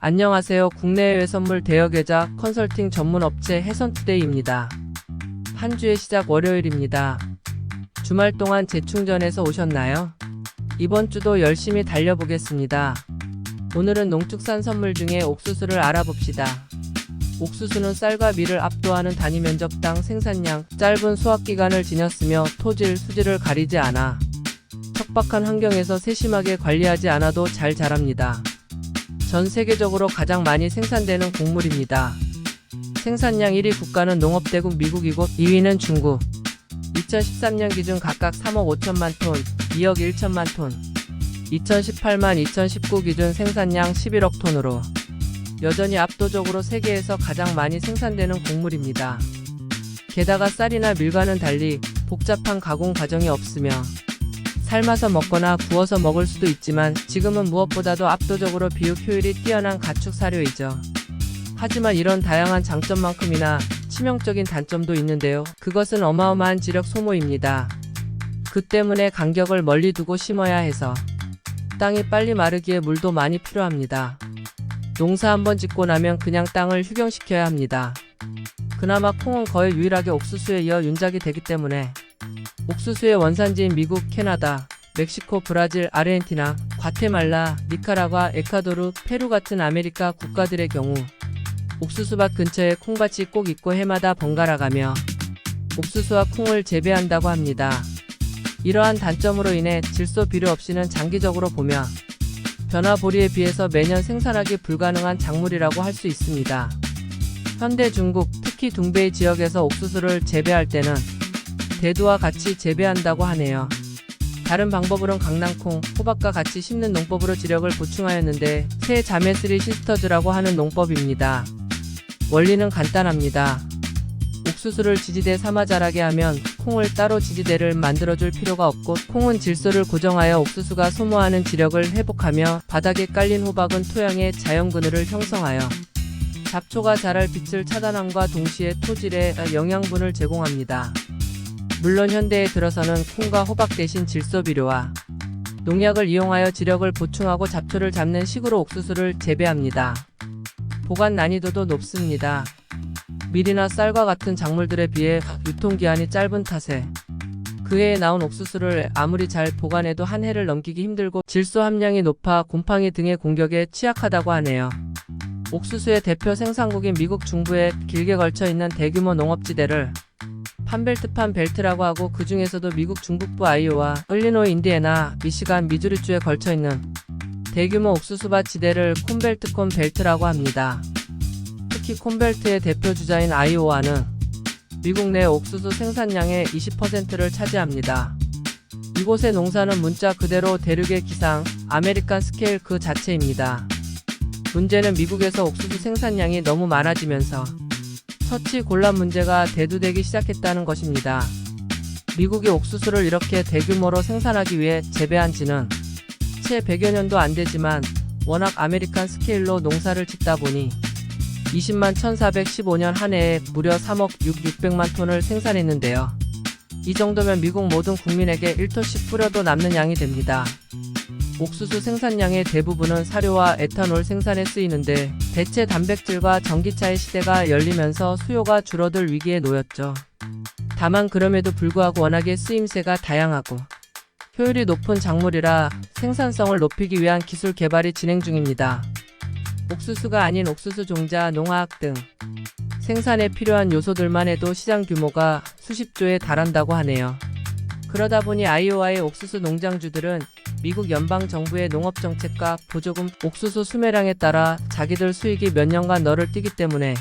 안녕하세요. 국내외 선물 대여계좌 컨설팅 전문 업체 해선투데이입니다. 한 주의 시작 월요일입니다. 주말 동안 재충전해서 오셨나요? 이번 주도 열심히 달려보겠습니다. 오늘은 농축산 선물 중에 옥수수를 알아봅시다. 옥수수는 쌀과 밀을 압도하는 단위 면적당 생산량, 짧은 수확기간을 지녔으며 토질, 수질을 가리지 않아 척박한 환경에서 세심하게 관리하지 않아도 잘 자랍니다. 전 세계적으로 가장 많이 생산되는 곡물입니다. 생산량 1위 국가는 농업대국 미국이고 2위는 중국. 2013년 기준 각각 3억 5천만 톤, 2억 1천만 톤, 2018만 2019 기준 생산량 11억 톤으로 여전히 압도적으로 세계에서 가장 많이 생산되는 곡물입니다. 게다가 쌀이나 밀과는 달리 복잡한 가공 과정이 없으며 삶아서 먹거나 구워서 먹을 수도 있지만 지금은 무엇보다도 압도적으로 비육 효율이 뛰어난 가축 사료이죠. 하지만 이런 다양한 장점만큼이나 치명적인 단점도 있는데요. 그것은 어마어마한 지력 소모입니다. 그 때문에 간격을 멀리 두고 심어야 해서 땅이 빨리 마르기에 물도 많이 필요합니다. 농사 한번 짓고 나면 그냥 땅을 휴경시켜야 합니다. 그나마 콩은 거의 유일하게 옥수수에 이어 윤작이 되기 때문에 옥수수의 원산지인 미국, 캐나다, 멕시코, 브라질, 아르헨티나, 과테말라, 니카라과, 에콰도르, 페루 같은 아메리카 국가들의 경우 옥수수밭 근처에 콩밭이 꼭 있고 해마다 번갈아가며 옥수수와 콩을 재배한다고 합니다. 이러한 단점으로 인해 질소 비료 없이는 장기적으로 보면 변화보리에 비해서 매년 생산하기 불가능한 작물이라고 할 수 있습니다. 현대 중국, 특히 둥베이 지역에서 옥수수를 재배할 때는 대두와 같이 재배한다고 하네요. 다른 방법으론 강낭콩, 호박과 같이 심는 농법으로 지력을 보충하였는데 새 자매스리 시스터즈라고 하는 농법입니다. 원리는 간단합니다. 옥수수를 지지대 삼아 자라게 하면 콩을 따로 지지대를 만들어줄 필요가 없고 콩은 질소를 고정하여 옥수수가 소모하는 지력을 회복하며 바닥에 깔린 호박은 토양에 자연 그늘을 형성하여 잡초가 자랄 빛을 차단함과 동시에 토질에 영양분을 제공합니다. 물론 현대에 들어서는 콩과 호박 대신 질소 비료와 농약을 이용하여 지력을 보충하고 잡초를 잡는 식으로 옥수수를 재배합니다. 보관 난이도도 높습니다. 밀이나 쌀과 같은 작물들에 비해 유통기한이 짧은 탓에 그 해에 나온 옥수수를 아무리 잘 보관해도 한 해를 넘기기 힘들고 질소 함량이 높아 곰팡이 등의 공격에 취약하다고 하네요. 옥수수의 대표 생산국인 미국 중부에 길게 걸쳐 있는 대규모 농업지대를 판벨트판 벨트라고 하고 그 중에서도 미국 중북부 아이오와, 일리노이, 인디애나, 미시간, 미주리주에 걸쳐 있는 대규모 옥수수밭 지대를 콘벨트콘 벨트라고 합니다. 특히 콘벨트의 대표 주자인 아이오와는 미국 내 옥수수 생산량의 20%를 차지합니다. 이곳의 농사는 문자 그대로 대륙의 기상, 아메리칸 스케일 그 자체입니다. 문제는 미국에서 옥수수 생산량이 너무 많아지면서 처치 곤란 문제가 대두되기 시작했다는 것입니다. 미국이 옥수수를 이렇게 대규모로 생산하기 위해 재배한 지는 채 100여 년도 안 되지만 워낙 아메리칸 스케일로 농사를 짓다 보니 20만 1415년 한 해에 무려 3억 600만 톤을 생산했는데요. 이 정도면 미국 모든 국민에게 1톤씩 뿌려도 남는 양이 됩니다. 옥수수 생산량의 대부분은 사료와 에탄올 생산에 쓰이는데 대체 단백질과 전기차의 시대가 열리면서 수요가 줄어들 위기에 놓였죠. 다만 그럼에도 불구하고 워낙에 쓰임새가 다양하고 효율이 높은 작물이라 생산성을 높이기 위한 기술 개발이 진행 중입니다. 옥수수가 아닌 옥수수 종자, 농화학 등 생산에 필요한 요소들만 해도 시장 규모가 수십조에 달한다고 하네요. 그러다 보니 아이오와의 옥수수 농장주들은 미국 연방정부의 농업정책과 보조금, 옥수수 수매량에 따라 자기들 수익이 몇 년간 널을 뛰기 때문에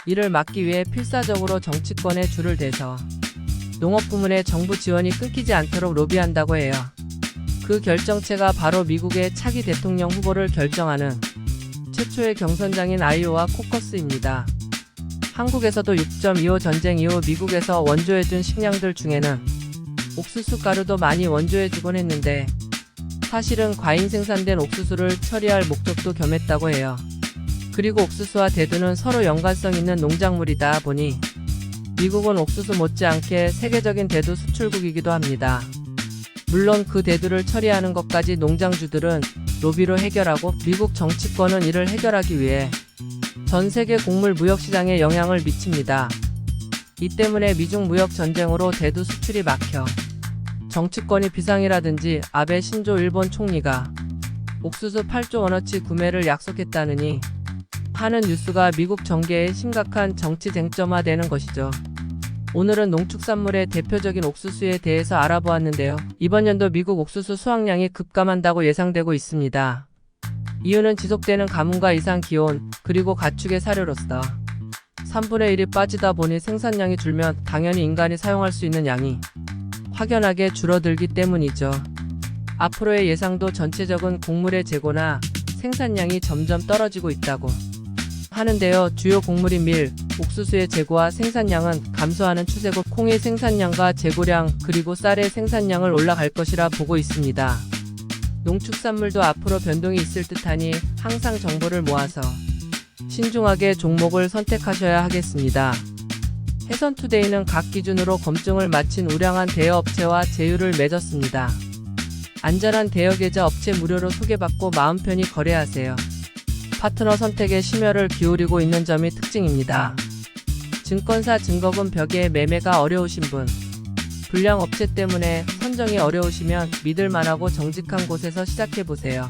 이를 막기 위해 필사적으로 정치권에 줄을 대서 농업 부문의 정부 지원이 끊기지 않도록 로비한다고 해요. 그 결정체가 바로 미국의 차기 대통령 후보를 결정하는 최초의 경선장인 아이오와 코커스입니다. 한국에서도 6.25 전쟁 이후 미국에서 원조해준 식량들 중에는 옥수수 가루도 많이 원조해주곤 했는데 사실은 과잉 생산된 옥수수를 처리할 목적도 겸했다고 해요. 그리고 옥수수와 대두는 서로 연관성 있는 농작물이다 보니 미국은 옥수수 못지않게 세계적인 대두 수출국이기도 합니다. 물론 그 대두를 처리하는 것까지 농장주들은 로비로 해결하고 미국 정치권은 이를 해결하기 위해 전 세계 곡물 무역 시장에 영향을 미칩니다. 이 때문에 미중 무역 전쟁으로 대두 수출이 막혀 정치권이 비상이라든지 아베 신조 일본 총리가 옥수수 8조 원어치 구매를 약속했다느니 하는 뉴스가 미국 정계에 심각한 정치 쟁점화되는 것이죠. 오늘은 농축산물의 대표적인 옥수수에 대해서 알아보았는데요. 이번 연도 미국 옥수수 수확량이 급감한다고 예상되고 있습니다. 이유는 지속되는 가뭄과 이상 기온, 그리고 가축의 사료로서 3분의 1이 빠지다 보니 생산량이 줄면 당연히 인간이 사용할 수 있는 양이 확연하게 줄어들기 때문이죠. 앞으로의 예상도 전체적인 곡물의 재고나 생산량이 점점 떨어지고 있다고 하는데요. 주요 곡물인 밀, 옥수수의 재고와 생산량은 감소하는 추세고 콩의 생산량과 재고량 그리고 쌀의 생산량을 올라갈 것이라 보고 있습니다. 농축산물도 앞으로 변동이 있을 듯하니 항상 정보를 모아서 신중하게 종목을 선택하셔야 하겠습니다. 해선투데이는 각 기준으로 검증을 마친 우량한 대여업체와 제휴를 맺었습니다. 안전한 대여계좌 업체 무료로 소개받고 마음 편히 거래하세요. 파트너 선택에 심혈을 기울이고 있는 점이 특징입니다. 증권사 증거금 벽에 매매가 어려우신 분, 불량 업체 때문에 선정이 어려우시면 믿을만하고 정직한 곳에서 시작해보세요.